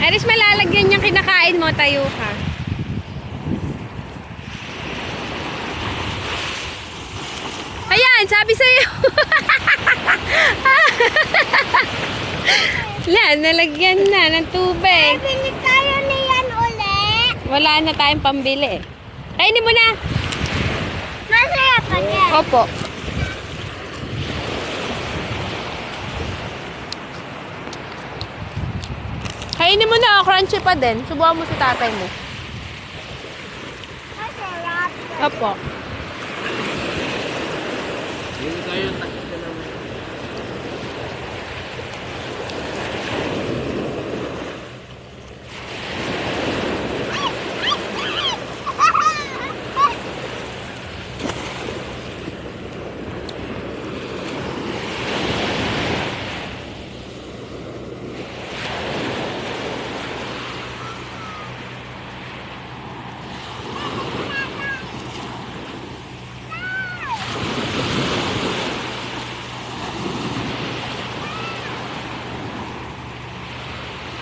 Irish, malalagyan niyang kinakain mo. Tayo ka. Ayan, sabi sa'yo. Nalagyan na ng tubig. Bili tayo niyan ulit. Wala na tayong pambili. Kainin mo na. Masaya pa yan. Opo. Kainin mo na, crunchy pa din. Subukan mo sa tatay mo. Masarap. Opo. Hindi tayo takot naman.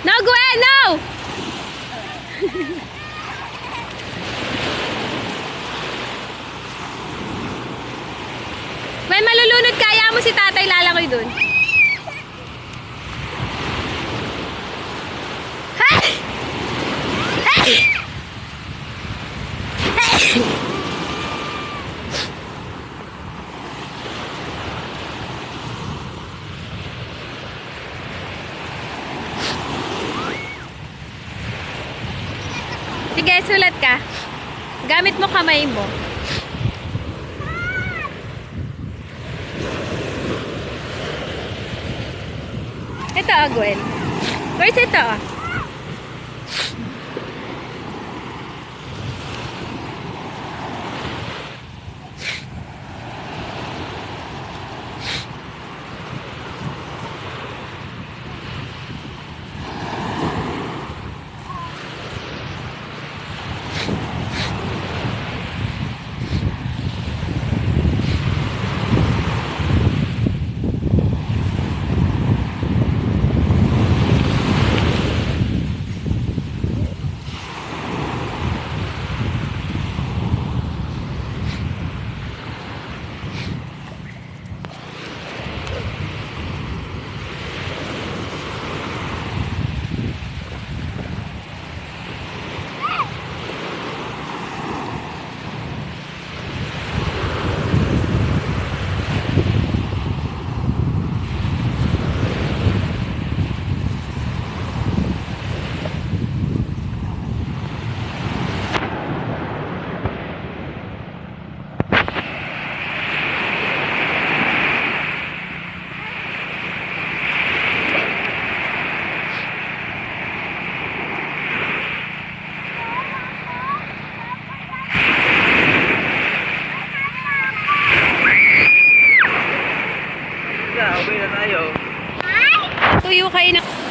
No, Gwen, no! May malulunod kaya mo si tatay lalangoy dun. Hey! Hey! Hey! Sige, sulat ka. Gamit mo kamay mo. Ito, Gwen. Where's ito? Uwi na tayo. Tuyo kayo na.